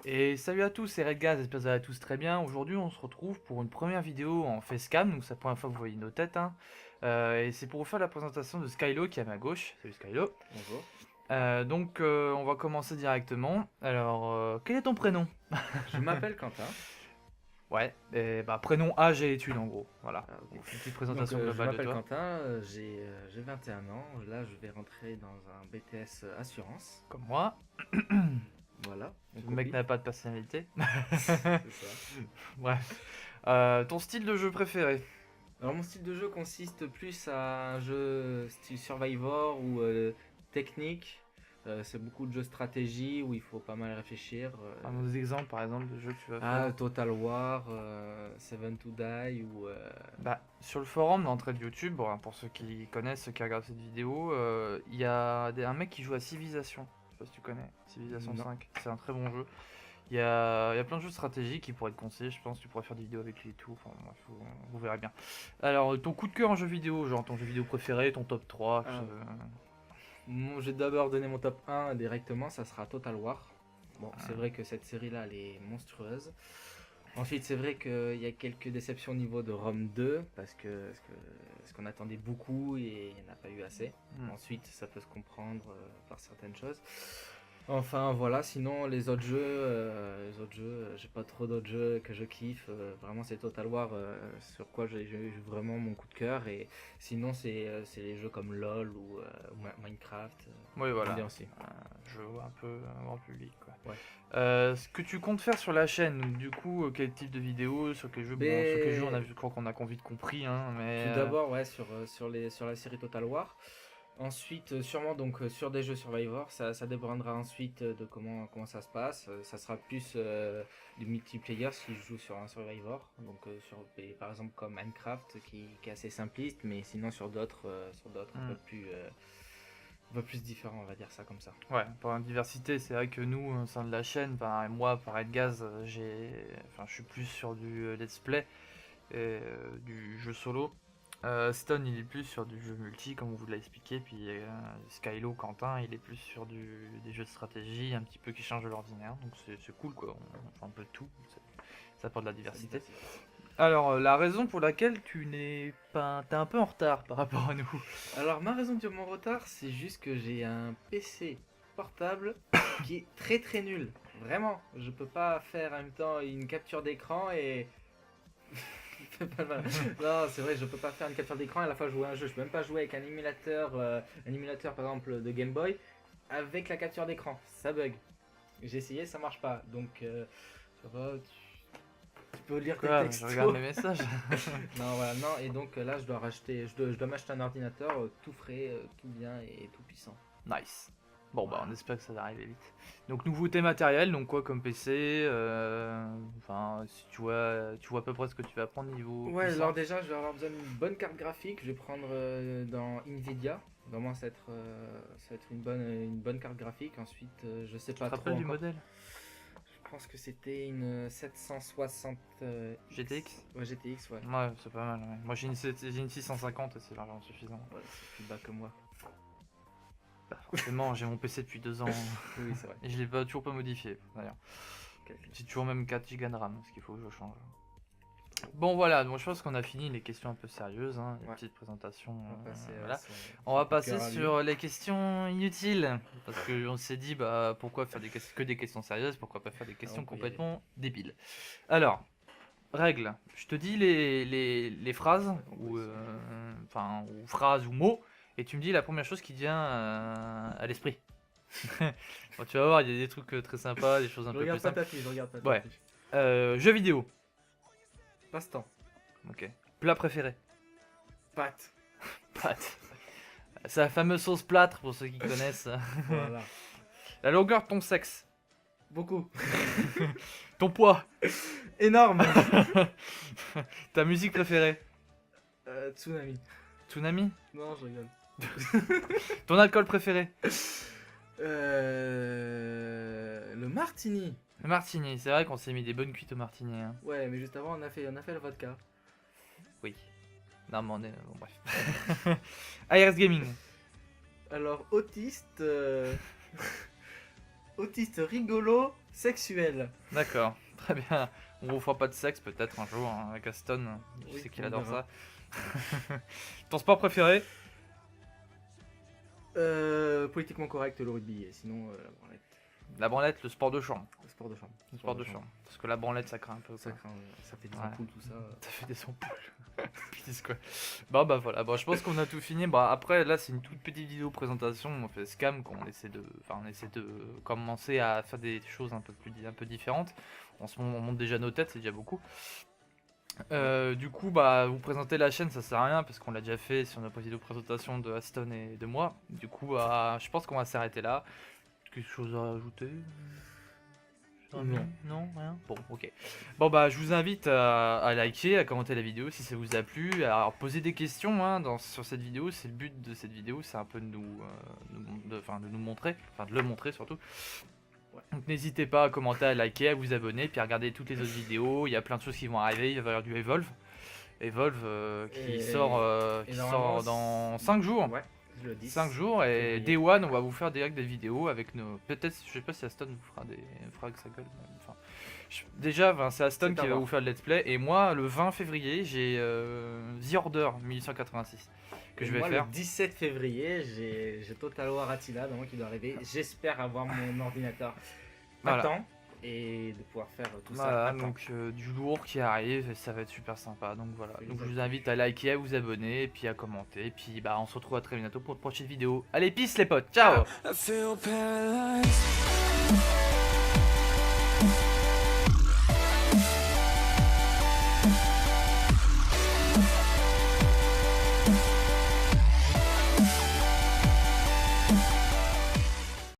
Et salut à tous, c'est Redgaz, j'espère que vous allez tous très bien. Aujourd'hui, on se retrouve pour une première vidéo en facecam, donc c'est la première fois que vous voyez nos têtes, hein. Et c'est pour vous faire la présentation de Skylo qui est à ma gauche. Salut Skylo. Bonjour. On va commencer directement. Alors, quel est ton prénom? Je m'appelle Quentin. Ouais, et bah prénom, âge et études en gros. Voilà, Ah, ok. on fait une petite Donc, présentation je globale de m'appelle toi. Quentin, j'ai 21 ans. Là, je vais rentrer dans un BTS assurance. Comme moi, Voilà, on le mec copie. n'a pas de personnalité. C'est ça. Bref. Ton style de jeu préféré? Alors, mon style de jeu consiste plus à un jeu style Survivor ou technique. C'est beaucoup de jeux stratégie où il faut pas mal réfléchir. Des exemples par exemple de jeux que tu vas faire. Total War, Seven to Die ou. Bah, sur le forum d'entrée de YouTube, bon, pour ceux qui connaissent, ceux qui regardent cette vidéo, il y a un mec qui joue à Civilization. Je sais pas si tu connais, Civilization Non. 5. C'est un très bon jeu. Il y a plein de jeux de stratégie qui pourraient te conseiller, je pense que tu pourrais faire des vidéos avec lui et tout. Enfin, bref, vous verrez bien. Alors, ton coup de cœur en jeu vidéo, genre ton jeu vidéo préféré, ton top 3. Ah, je vais d'abord donner mon top 1 directement, ça sera Total War. Bon, c'est vrai que cette série-là, elle est monstrueuse. Ensuite, c'est vrai qu'il y a quelques déceptions au niveau de Rome 2, parce qu'on attendait beaucoup et il n'y en a pas eu assez. Ensuite, ça peut se comprendre par certaines choses. Enfin, voilà, sinon les autres jeux, j'ai pas trop d'autres jeux que je kiffe. Vraiment, c'est Total War sur quoi j'ai eu vraiment mon coup de cœur. Et sinon, c'est les jeux comme LoL ou Minecraft. Oui, J'aime voilà. bien aussi. Je vois un peu grand public, quoi. Ouais. Ce que tu comptes faire sur la chaîne, donc du coup, quel type de vidéo, sur quel jeu, bon, sur quel jeu je crois qu'on a vite compris, hein, mais... Tout d'abord, ouais, sur la série Total War. Ensuite, sûrement donc sur des jeux Survivor, ça dépendra ensuite de comment ça se passe. Ça sera plus du multiplayer si je joue sur un Survivor, donc par exemple comme Minecraft qui est assez simpliste, mais sinon sur d'autres un peu plus différents, on va dire ça comme ça. Ouais, pour la diversité, c'est vrai que nous, au sein de la chaîne, ben, moi, par Edgaz, je suis plus sur du let's play et du jeu solo. Stone, il est plus sur du jeu multi, comme on vous l'a expliqué, puis Skylo, Quentin, il est plus sur des jeux de stratégie, un petit peu qui changent de l'ordinaire, donc c'est cool, quoi. On fait un peu de tout, ça apporte de la diversité. Alors, la raison pour laquelle t'es un peu en retard par rapport à nous. Alors ma raison de mon retard, c'est juste que j'ai un PC portable qui est très très nul. Vraiment, je peux pas faire en même temps une capture d'écran et non, c'est vrai, je peux pas faire une capture d'écran et à la fois jouer à un jeu. Je peux même pas jouer avec un émulateur par exemple de Game Boy avec la capture d'écran. Ça bug. J'ai essayé, ça marche pas. Donc, ça va, tu peux lire tes Quoi, je textos. regarde mes messages. Non, voilà, non. Et donc là, je dois m'acheter un ordinateur tout frais, tout bien et tout puissant. Nice. Bon, bah, Voilà. on espère que ça va arriver vite. Donc, nouveauté matérielle, donc quoi comme PC si tu vois à peu près ce que tu vas prendre niveau Ouais, puissance. alors déjà, je vais avoir besoin d'une bonne carte graphique. Je vais prendre dans Nvidia. Vraiment, ça va être une bonne carte graphique. Ensuite, je sais Tu te pas trop rappelles du encore. modèle Je pense que c'était une 760 GTX? Ouais, GTX, ouais. Ouais, c'est pas mal. Ouais. Moi, j'ai une 650 et c'est largement suffisant. Ouais, c'est plus bas que moi. Bah, forcément, j'ai mon PC depuis 2 ans Oui, c'est vrai. et je l'ai toujours pas modifié d'ailleurs. J'ai toujours même 4 Go de RAM, ce qu'il faut que je change. Bon voilà, donc je pense qu'on a fini les questions un peu sérieuses, hein, les Ouais. petites présentations. On va passer, Voilà. son On va coup de passer cœur à lui. sur les questions inutiles. Parce qu'on s'est dit, bah, pourquoi faire que des questions sérieuses, pourquoi pas faire des questions on peut y aller. complètement débiles. Alors, règle, je te dis les phrases, ou phrases ou mots, et tu me dis la première chose qui te vient à l'esprit. Bon, tu vas voir, il y a des trucs très sympas, des choses un Je peu plus regarde pas simples. ta fiche, je regarde pas ta Ouais. fiche. Jeux vidéo, Passe-temps. ok. Plat préféré. Pâte. Pâte. C'est la fameuse sauce plâtre pour ceux qui connaissent. Voilà. La longueur de ton sexe. Beaucoup. Ton poids. Énorme. Ta musique préférée. Tsunami. Tsunami. Non, je rigole. Ton alcool préféré. Le martini. Le martini. C'est vrai qu'on s'est mis des bonnes cuites au martini. Hein. Ouais, mais juste avant, on a fait le vodka. Oui. Non, mais on est. Bon, bref. ARS Gaming. Alors, autiste. Autiste rigolo, sexuelle. D'accord, très bien. On vous fera pas de sexe peut-être un jour hein, avec Aston. Je Oui, sais qu'il on adore verra. ça. Ton sport préféré? Politiquement correct, le rugby, et sinon la branlette. La branlette, le sport de chambre. Le sport de chambre. Le sport de chambre. Parce que la branlette, ça craint un peu. Ça Quoi. craint, ça fait des Ouais. ampoules, tout ça. Ça fait des ampoules. Ils disent quoi. Bon bah voilà, bon, je pense qu'on a tout fini. Bon, après là c'est une toute petite vidéo présentation, on fait scam qu'on essaie de. Enfin on essaie de commencer à faire des choses un peu différentes. En ce moment on monte déjà nos têtes, c'est déjà beaucoup. Du coup bah vous présenter la chaîne ça sert à rien parce qu'on l'a déjà fait sur notre vidéo présentation de Aston et de moi. Du coup bah, je pense qu'on va s'arrêter là. Quelque chose à rajouter? Non. Non, rien. Bon, ok. Bon bah je vous invite à liker, à commenter la vidéo si ça vous a plu, à poser des questions hein, sur cette vidéo. C'est le but de cette vidéo, c'est un peu de de nous montrer, enfin de le montrer surtout. Ouais. Donc n'hésitez pas à commenter, à liker, à vous abonner, puis à regarder toutes les autres vidéos. Il y a plein de choses qui vont arriver. Il va y avoir du Evolve. Evolve qui sort dans 5 jours. Ouais, le 10. 5 jours et Day One on va vous faire direct des vidéos avec nos. Peut-être, je sais pas si Aston vous fera que ça gueule. Enfin, déjà, ben, c'est Aston qui va vous faire le let's play et moi le 20 février j'ai The Order 1886 que je vais moi, faire. Le 17 février, j'ai Total War Attila dans moi qui doit arriver. J'espère avoir mon ordinateur à temps et de pouvoir faire tout ça. Donc du lourd qui arrive et ça va être super sympa. Donc voilà. Donc je vous invite à liker, à vous abonner, et puis à commenter. Et puis bah on se retrouve à très bientôt pour une prochaine vidéo. Allez, peace les potes, ciao.